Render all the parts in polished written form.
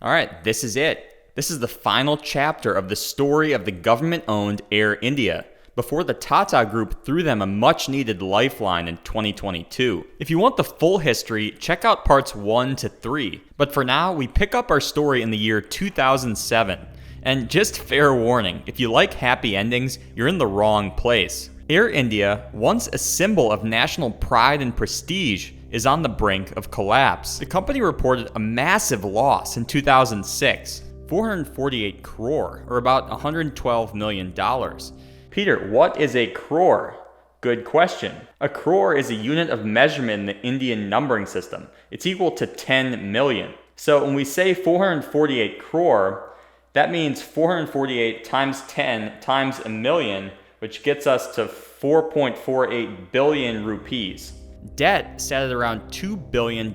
All right, this is it. This is the final chapter of the story of the government-owned Air India, before the Tata Group threw them a much-needed lifeline in 2022. If you want the full history, check out parts 1 to 3. But for now, we pick up our story in the year 2007. And just fair warning, if you like happy endings, you're in the wrong place. Air India, once a symbol of national pride and prestige, is on the brink of collapse. The company reported a massive loss in 2006, 448 crore, or about $112 million. Peter, what is a crore? Good question. A crore is a unit of measurement in the Indian numbering system. It's equal to 10 million. So when we say 448 crore, that means 448 times 10 times a million, which gets us to 4.48 billion rupees. Debt sat at around $2 billion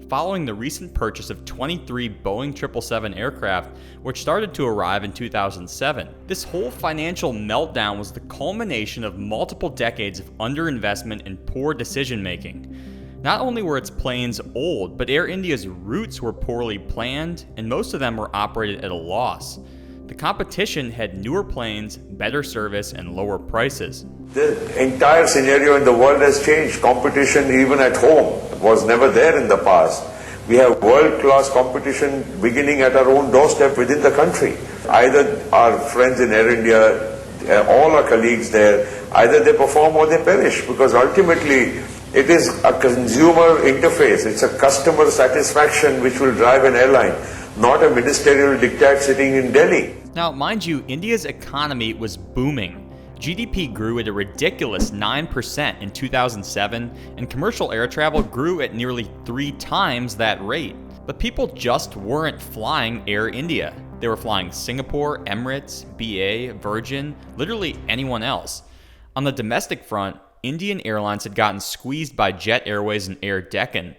following the recent purchase of 23 Boeing 777 aircraft, which started to arrive in 2007. This whole financial meltdown was the culmination of multiple decades of underinvestment and poor decision-making. Not only were its planes old, but Air India's routes were poorly planned, and most of them were operated at a loss. The competition had newer planes, better service, and lower prices. The entire scenario in the world has changed. Competition, even at home, was never there in the past. We have world-class competition beginning at our own doorstep within the country. Either our friends in Air India, all our colleagues there, either they perform or they perish, because ultimately it is a consumer interface. It's a customer satisfaction which will drive an airline, not a ministerial diktat sitting in Delhi. Now, mind you, India's economy was booming. GDP grew at a ridiculous 9% in 2007, and commercial air travel grew at nearly 3 times that rate. But people just weren't flying Air India. They were flying Singapore, Emirates, BA, Virgin, literally anyone else. On the domestic front, Indian Airlines had gotten squeezed by Jet Airways and Air Deccan.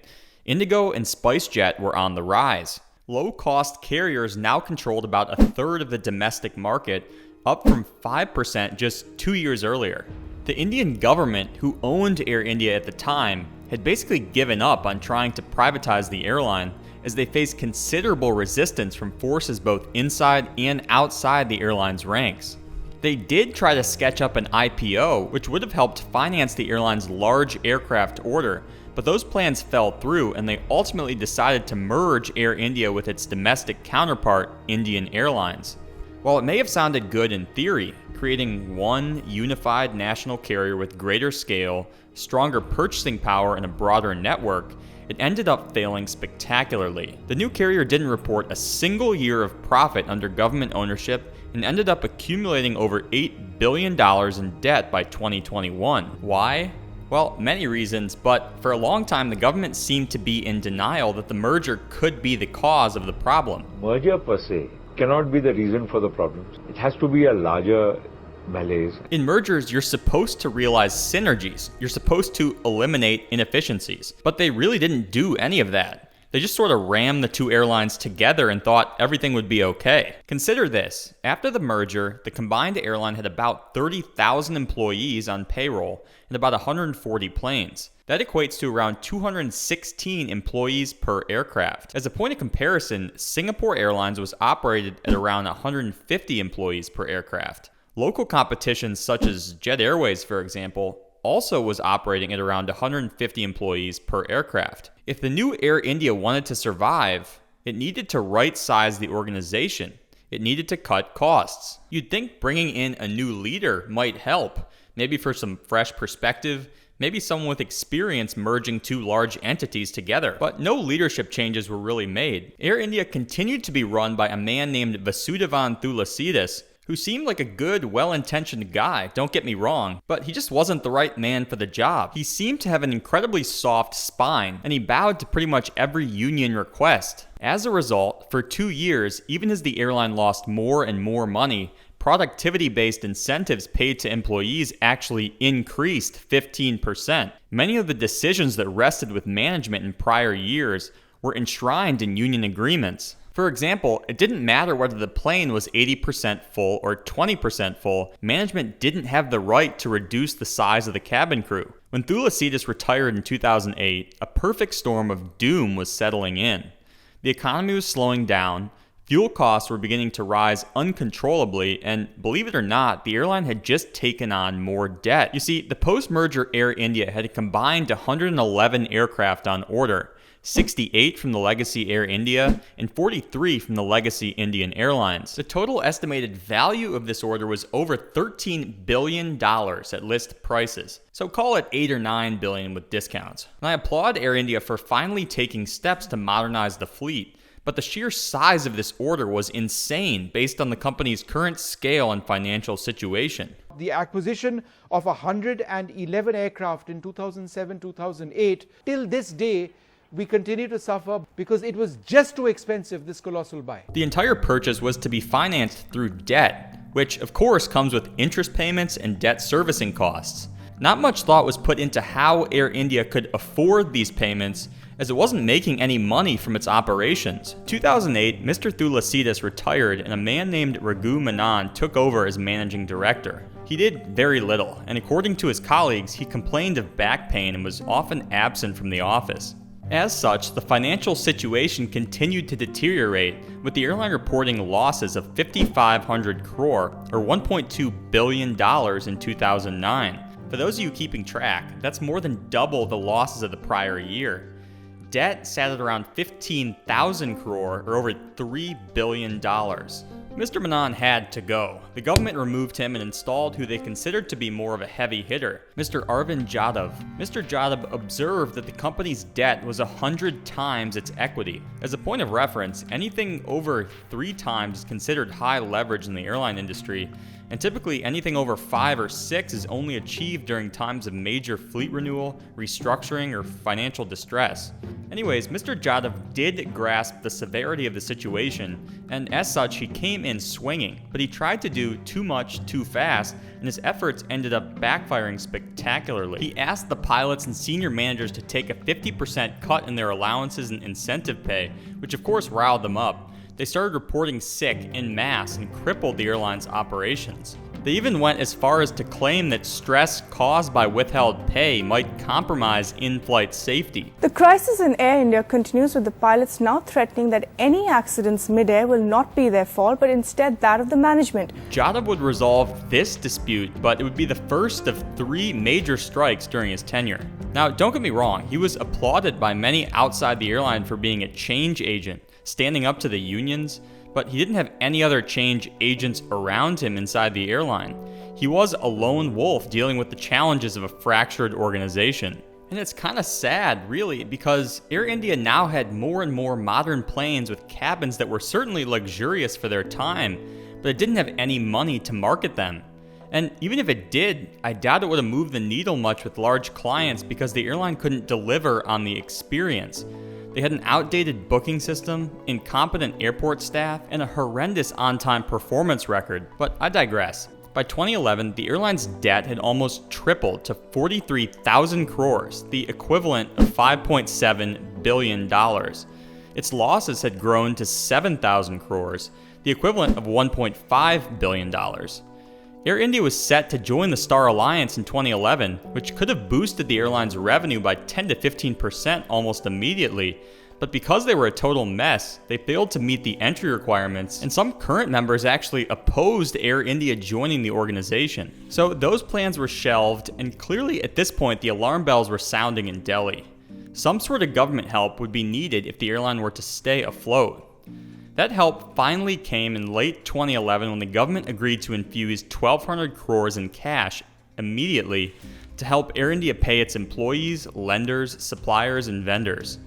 Indigo and SpiceJet were on the rise. Low-cost carriers now controlled about a third of the domestic market, up from 5% just 2 years earlier. The Indian government, who owned Air India at the time, had basically given up on trying to privatize the airline, as they faced considerable resistance from forces both inside and outside the airline's ranks. They did try to sketch up an IPO, which would have helped finance the airline's large aircraft order, but those plans fell through, and they ultimately decided to merge Air India with its domestic counterpart, Indian Airlines. While it may have sounded good in theory, creating one unified national carrier with greater scale, stronger purchasing power, and a broader network, it ended up failing spectacularly. The new carrier didn't report a single year of profit under government ownership and ended up accumulating over $8 billion in debt by 2021. Why? Well, many reasons, but for a long time the government seemed to be in denial that the merger could be the cause of the problem. Merger per se cannot be the reason for the problems. It has to be a larger malaise. In mergers, you're supposed to realize synergies. You're supposed to eliminate inefficiencies. But they really didn't do any of that. They just sort of rammed the two airlines together and thought everything would be okay. Consider this. After the merger, the combined airline had about 30,000 employees on payroll and about 140 planes. That equates to around 216 employees per aircraft. As a point of comparison, Singapore Airlines was operated at around 150 employees per aircraft. Local competition such as Jet Airways, for example, also was operating at around 150 employees per aircraft. If the new Air India wanted to survive, it needed to right-size the organization. It needed to cut costs. You'd think bringing in a new leader might help, maybe for some fresh perspective, maybe someone with experience merging two large entities together. But no leadership changes were really made. Air India continued to be run by a man named Vasudevan Thulasidas, who seemed like a good, well-intentioned guy, don't get me wrong, but he just wasn't the right man for the job. He seemed to have an incredibly soft spine, and he bowed to pretty much every union request. As a result, for 2 years, even as the airline lost more and more money, productivity-based incentives paid to employees actually increased 15%. Many of the decisions that rested with management in prior years were enshrined in union agreements. For example, it didn't matter whether the plane was 80% full or 20% full, management didn't have the right to reduce the size of the cabin crew. When Thulasidas retired in 2008, a perfect storm of doom was settling in. The economy was slowing down, fuel costs were beginning to rise uncontrollably, and believe it or not, the airline had just taken on more debt. You see, the post-merger Air India had a combined 111 aircraft on order, 68 from the legacy Air India and 43 from the legacy Indian Airlines. The total estimated value of this order was over $13 billion at list prices. So call it $8 or $9 billion with discounts. And I applaud Air India for finally taking steps to modernize the fleet, but the sheer size of this order was insane based on the company's current scale and financial situation. The acquisition of 111 aircraft in 2007-2008, till this day, we continue to suffer because it was just too expensive, this colossal buy. The entire purchase was to be financed through debt, which of course comes with interest payments and debt servicing costs. Not much thought was put into how Air India could afford these payments, as it wasn't making any money from its operations. In 2008, Mr. Thulasidas retired and a man named Raghu Menon took over as managing director. He did very little, and according to his colleagues, he complained of back pain and was often absent from the office. As such, the financial situation continued to deteriorate, with the airline reporting losses of 5,500 crore, or $1.2 billion in 2009. For those of you keeping track, that's more than double the losses of the prior year. Debt sat at around 15,000 crore, or over $3 billion. Mr. Menon had to go. The government removed him and installed who they considered to be more of a heavy hitter, Mr. Arvind Jadhav. Mr. Jadhav observed that the company's debt was 100 times its equity. As a point of reference, anything over 3 times is considered high leverage in the airline industry, and typically anything over 5 or 6 is only achieved during times of major fleet renewal, restructuring, or financial distress. Anyways, Mr. Jadhav did grasp the severity of the situation, and as such, he came in swinging, but he tried to do too much too fast, and his efforts ended up backfiring spectacularly. He asked the pilots and senior managers to take a 50% cut in their allowances and incentive pay, which of course riled them up. They started reporting sick en masse and crippled the airline's operations. They even went as far as to claim that stress caused by withheld pay might compromise in-flight safety. The crisis in Air India continues, with the pilots now threatening that any accidents mid-air will not be their fault, but instead that of the management. Jadhav would resolve this dispute, but it would be the first of 3 major strikes during his tenure. Now, don't get me wrong, he was applauded by many outside the airline for being a change agent, standing up to the unions, but he didn't have any other change agents around him inside the airline. He was a lone wolf dealing with the challenges of a fractured organization. And it's kind of sad, really, because Air India now had more and more modern planes with cabins that were certainly luxurious for their time, but it didn't have any money to market them. And even if it did, I doubt it would have moved the needle much with large clients because the airline couldn't deliver on the experience. They had an outdated booking system, incompetent airport staff, and a horrendous on-time performance record. But I digress. By 2011, the airline's debt had almost tripled to 43,000 crores, the equivalent of $5.7 billion. Its losses had grown to 7,000 crores, the equivalent of $1.5 billion. Air India was set to join the Star Alliance in 2011, which could have boosted the airline's revenue by 10 to 15% almost immediately, but because they were a total mess, they failed to meet the entry requirements, and some current members actually opposed Air India joining the organization. So those plans were shelved, and clearly at this point the alarm bells were sounding in Delhi. Some sort of government help would be needed if the airline were to stay afloat. That help finally came in late 2011 when the government agreed to infuse 1,200 crores in cash immediately to help Air India pay its employees, lenders, suppliers, and vendors.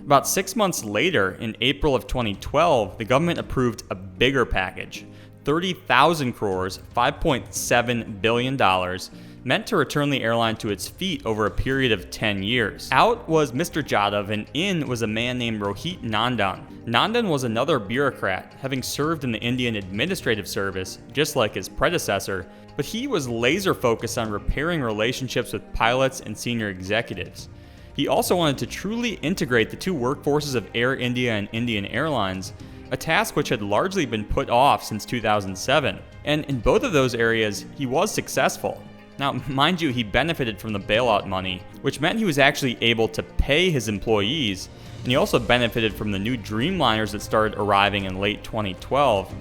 About 6 months later, in April of 2012, the government approved a bigger package, 30,000 crores, $5.7 billion, meant to return the airline to its feet over a period of 10 years. Out was Mr. Jadhav, and in was a man named Rohit Nandan. Nandan was another bureaucrat, having served in the Indian Administrative Service, just like his predecessor, but he was laser focused on repairing relationships with pilots and senior executives. He also wanted to truly integrate the two workforces of Air India and Indian Airlines, a task which had largely been put off since 2007. And in both of those areas, he was successful. Now, mind you, he benefited from the bailout money, which meant he was actually able to pay his employees, and he also benefited from the new Dreamliners that started arriving in late 2012,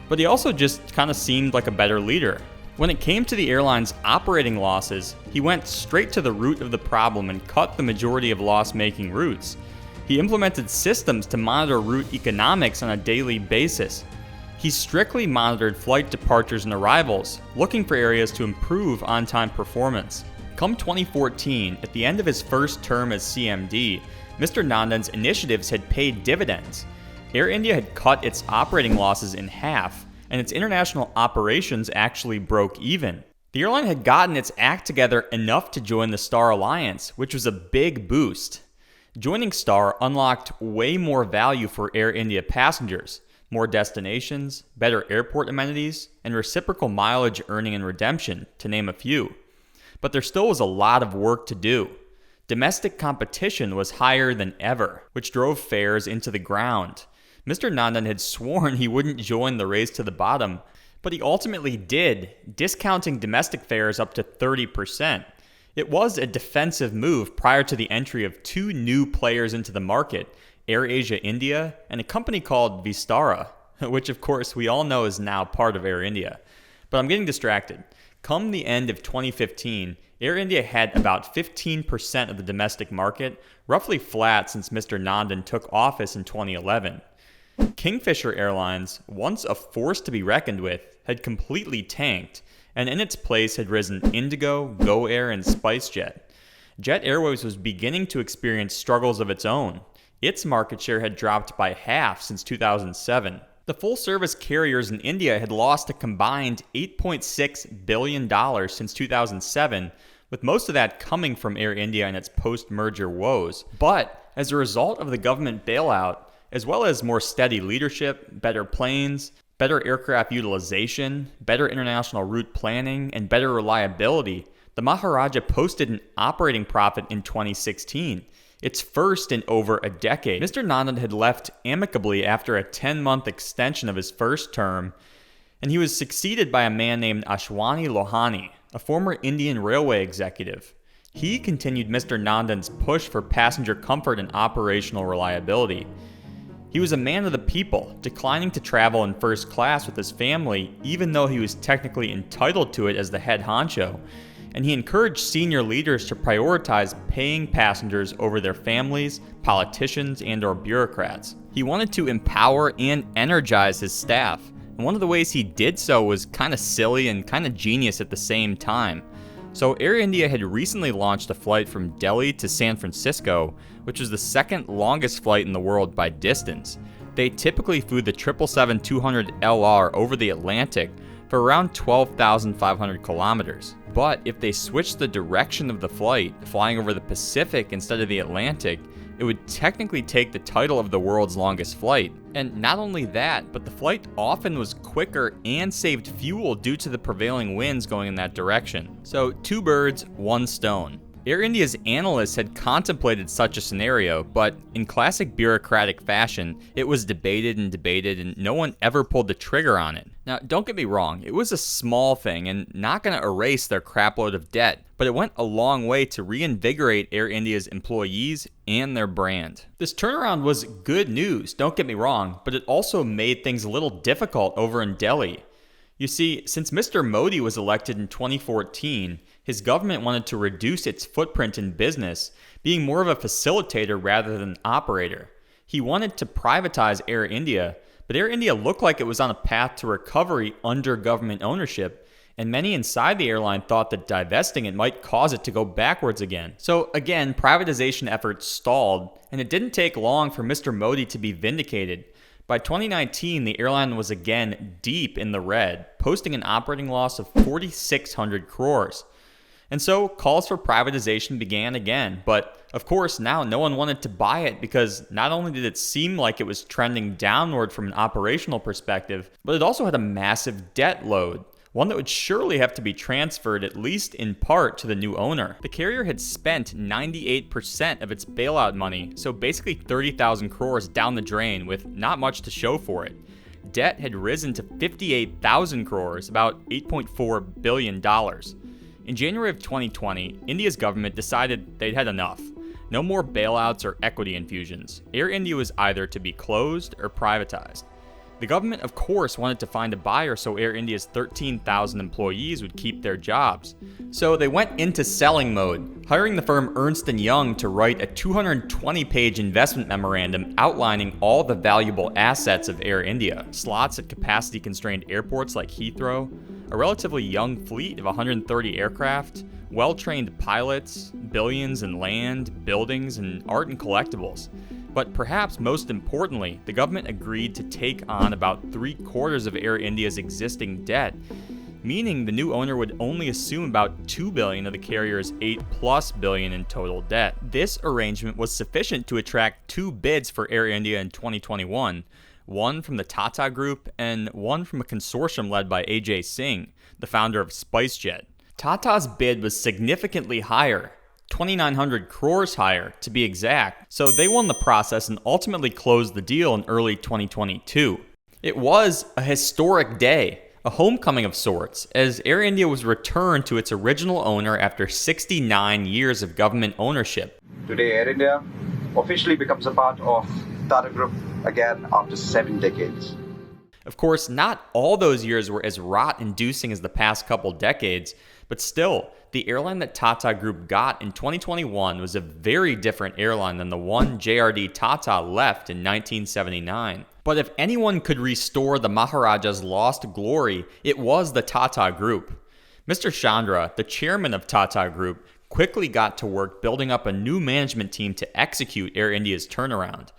but he also just kind of seemed like a better leader. When it came to the airline's operating losses, he went straight to the root of the problem and cut the majority of loss-making routes. He implemented systems to monitor route economics on a daily basis. He strictly monitored flight departures and arrivals, looking for areas to improve on-time performance. Come 2014, at the end of his first term as CMD, Mr. Nandan's initiatives had paid dividends. Air India had cut its operating losses in half, and its international operations actually broke even. The airline had gotten its act together enough to join the Star Alliance, which was a big boost. Joining Star unlocked way more value for Air India passengers, more destinations, better airport amenities, and reciprocal mileage earning and redemption, to name a few. But there still was a lot of work to do. Domestic competition was higher than ever, which drove fares into the ground. Mr. Nandan had sworn he wouldn't join the race to the bottom, but he ultimately did, discounting domestic fares up to 30%. It was a defensive move prior to the entry of two new players into the market, AirAsia India and a company called Vistara, which of course we all know is now part of Air India. But I'm getting distracted. Come the end of 2015, Air India had about 15% of the domestic market, roughly flat since Mr. Nandan took office in 2011. Kingfisher Airlines, once a force to be reckoned with, had completely tanked, and in its place had risen Indigo, Go Air, and SpiceJet. Jet Airways was beginning to experience struggles of its own. Its market share had dropped by half since 2007. The full-service carriers in India had lost a combined $8.6 billion since 2007, with most of that coming from Air India and its post-merger woes. But as a result of the government bailout, as well as more steady leadership, better planes, better aircraft utilization, better international route planning, and better reliability, the Maharaja posted an operating profit in 2016, its first in over a decade. Mr. Nandan had left amicably after a 10-month extension of his first term, and he was succeeded by a man named Ashwani Lohani, a former Indian Railway executive. He continued Mr. Nandan's push for passenger comfort and operational reliability. He was a man of the people, declining to travel in first class with his family, even though he was technically entitled to it as the head honcho, and he encouraged senior leaders to prioritize paying passengers over their families, politicians, and/or bureaucrats. He wanted to empower and energize his staff, and one of the ways he did so was kind of silly and kind of genius at the same time. So Air India had recently launched a flight from Delhi to San Francisco, which was the second longest flight in the world by distance. They typically flew the 777-200LR over the Atlantic for around 12,500 kilometers. But if they switched the direction of the flight, flying over the Pacific instead of the Atlantic, it would technically take the title of the world's longest flight. And not only that, but the flight often was quicker and saved fuel due to the prevailing winds going in that direction. So 2 birds, 1 stone. Air India's analysts had contemplated such a scenario, but in classic bureaucratic fashion, it was debated and no one ever pulled the trigger on it. Now, don't get me wrong, it was a small thing and not going to erase their crapload of debt, but it went a long way to reinvigorate Air India's employees and their brand. This turnaround was good news, don't get me wrong, but it also made things a little difficult over in Delhi. You see, since Mr. Modi was elected in 2014, his government wanted to reduce its footprint in business, being more of a facilitator rather than an operator. He wanted to privatize Air India, but Air India looked like it was on a path to recovery under government ownership, and many inside the airline thought that divesting it might cause it to go backwards again. So again, privatization efforts stalled, and it didn't take long for Mr. Modi to be vindicated. By 2019, the airline was again deep in the red, posting an operating loss of 4,600 crores. And so calls for privatization began again, but of course now no one wanted to buy it because not only did it seem like it was trending downward from an operational perspective, but it also had a massive debt load, one that would surely have to be transferred at least in part to the new owner. The carrier had spent 98% of its bailout money, so basically 30,000 crores down the drain with not much to show for it. Debt had risen to 58,000 crores, about $8.4 billion. In January of 2020, India's government decided they'd had enough. No more bailouts or equity infusions. Air India was either to be closed or privatized. The government, of course, wanted to find a buyer so Air India's 13,000 employees would keep their jobs. So they went into selling mode, hiring the firm Ernst & Young to write a 220-page investment memorandum outlining all the valuable assets of Air India. Slots at capacity-constrained airports like Heathrow, a relatively young fleet of 130 aircraft, well-trained pilots, billions in land, buildings, and art and collectibles. But perhaps most importantly, the government agreed to take on about 3/4 of Air India's existing debt, meaning the new owner would only assume about $2 billion of the carrier's $8+ billion in total debt. This arrangement was sufficient to attract 2 bids for Air India in 2021, one from the Tata Group and one from a consortium led by Ajay Singh, the founder of SpiceJet. Tata's bid was significantly higher, 2,900 crores higher to be exact, so they won the process and ultimately closed the deal in early 2022. It was a historic day, a homecoming of sorts, as Air India was returned to its original owner after 69 years of government ownership. Today, Air India officially becomes a part of Tata Group again after 7 decades. Of course, not all those years were as rot-inducing as the past couple decades, but still, the airline that Tata Group got in 2021 was a very different airline than the one JRD Tata left in 1979. But if anyone could restore the Maharaja's lost glory, it was the Tata Group. Mr. Chandra, the chairman of Tata Group, quickly got to work building up a new management team to execute Air India's turnaround.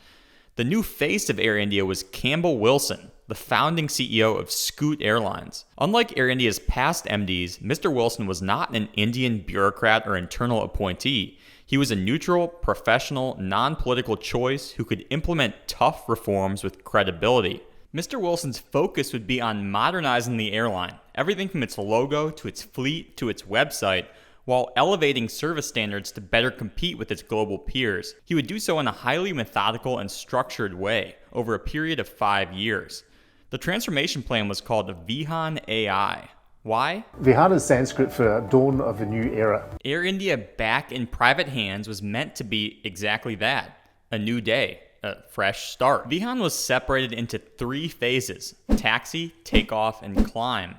The new face of Air India was Campbell Wilson, the founding CEO of Scoot Airlines. Unlike Air India's past MDs, Mr. Wilson was not an Indian bureaucrat or internal appointee. He was a neutral, professional, non-political choice who could implement tough reforms with credibility. Mr. Wilson's focus would be on modernizing the airline, everything from its logo to its fleet to its website, while elevating service standards to better compete with its global peers. He would do so in a highly methodical and structured way over a period of 5 years. The transformation plan was called the Vihan AI. Why? Vihan is Sanskrit for dawn of a new era. Air India back in private hands was meant to be exactly that, a new day, a fresh start. Vihan was separated into 3 phases: taxi, takeoff, and climb.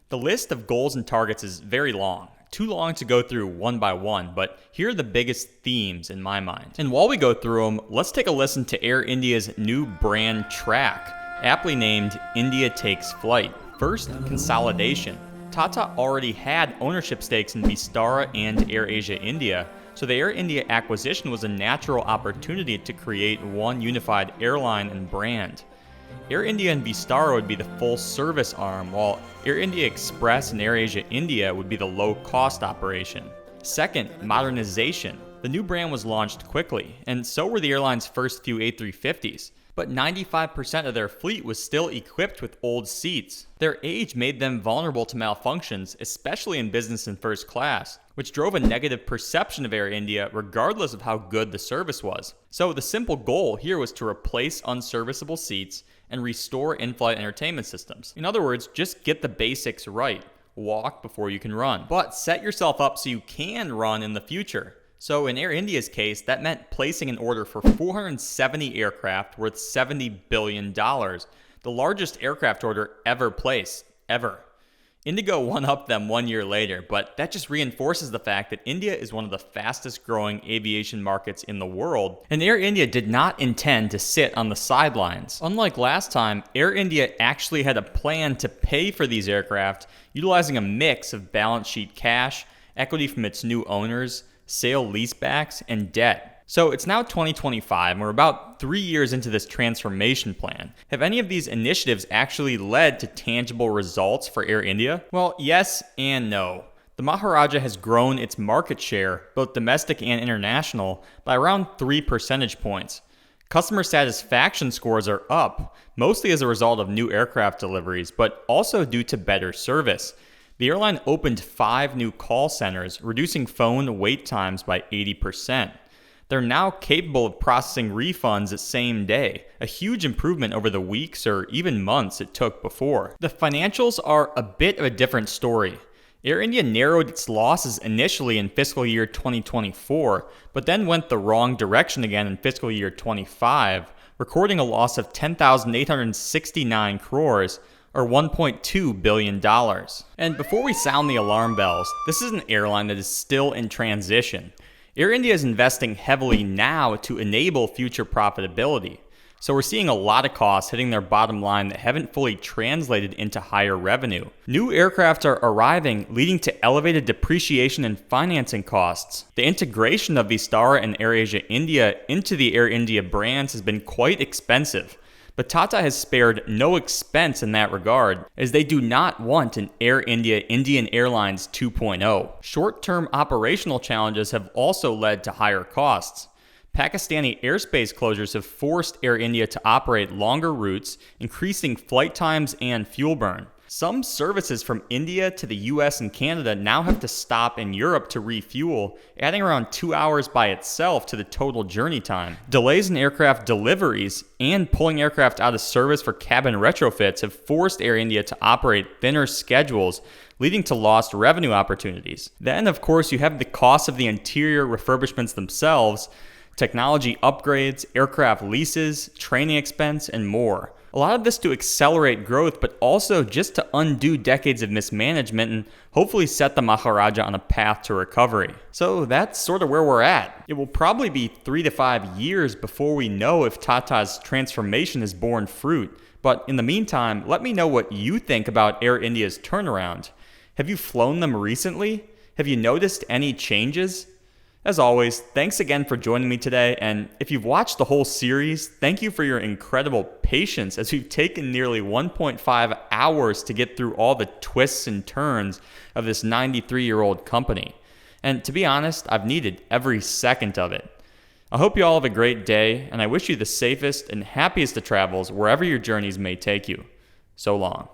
The list of goals and targets is very long. Too long to go through one by one, but here are the biggest themes in my mind. And while we go through them, let's take a listen to Air India's new brand track, aptly named India Takes Flight. First, consolidation. Tata already had ownership stakes in Vistara and AirAsia India, so the Air India acquisition was a natural opportunity to create one unified airline and brand. Air India and Vistara would be the full-service arm, while Air India Express and AirAsia India would be the low-cost operation. Second, modernization. The new brand was launched quickly, and so were the airline's first few A350s. But 95% of their fleet was still equipped with old seats. Their age made them vulnerable to malfunctions, especially in business and first class, which drove a negative perception of Air India regardless of how good the service was. So the simple goal here was to replace unserviceable seats and restore in-flight entertainment systems. In other words, just get the basics right. Walk before you can run. But set yourself up so you can run in the future. So in Air India's case, that meant placing an order for 470 aircraft worth $70 billion, the largest aircraft order ever placed, ever. Indigo one-upped them 1 year later, but that just reinforces the fact that India is one of the fastest growing aviation markets in the world, and Air India did not intend to sit on the sidelines. Unlike last time, Air India actually had a plan to pay for these aircraft, utilizing a mix of balance sheet cash, equity from its new owners, sale leasebacks, and debt. So it's now 2025, and we're about 3 years into this transformation plan. Have any of these initiatives actually led to tangible results for Air India? Well, yes and no. The Maharaja has grown its market share, both domestic and international, by around 3 percentage points. Customer satisfaction scores are up, mostly as a result of new aircraft deliveries, but also due to better service. The airline opened 5 new call centers, reducing phone wait times by 80%. They're now capable of processing refunds the same day, a huge improvement over the weeks or even months it took before. The financials are a bit of a different story. Air India narrowed its losses initially in fiscal year 2024, but then went the wrong direction again in fiscal year 25, recording a loss of 10,869 crores, or $1.2 billion. And before we sound the alarm bells, this is an airline that is still in transition. Air India is investing heavily now to enable future profitability. So we're seeing a lot of costs hitting their bottom line that haven't fully translated into higher revenue. New aircraft are arriving, leading to elevated depreciation and financing costs. The integration of Vistara and AirAsia India into the Air India brands has been quite expensive. But Tata has spared no expense in that regard, as they do not want an Air India Indian Airlines 2.0. Short-term operational challenges have also led to higher costs. Pakistani airspace closures have forced Air India to operate longer routes, increasing flight times and fuel burn. Some services from India to the US and Canada now have to stop in Europe to refuel, adding around 2 hours by itself to the total journey time. Delays in aircraft deliveries and pulling aircraft out of service for cabin retrofits have forced Air India to operate thinner schedules, leading to lost revenue opportunities. Then, of course, you have the cost of the interior refurbishments themselves, technology upgrades, aircraft leases, training expense, and more. A lot of this to accelerate growth, but also just to undo decades of mismanagement and hopefully set the Maharaja on a path to recovery. So that's sort of where we're at. It will probably be 3 to 5 years before we know if Tata's transformation has borne fruit. But in the meantime, let me know what you think about Air India's turnaround. Have you flown them recently? Have you noticed any changes? As always, thanks again for joining me today, and if you've watched the whole series, thank you for your incredible patience as we've taken nearly 1.5 hours to get through all the twists and turns of this 93-year-old company. And to be honest, I've needed every second of it. I hope you all have a great day, and I wish you the safest and happiest of travels wherever your journeys may take you. So long.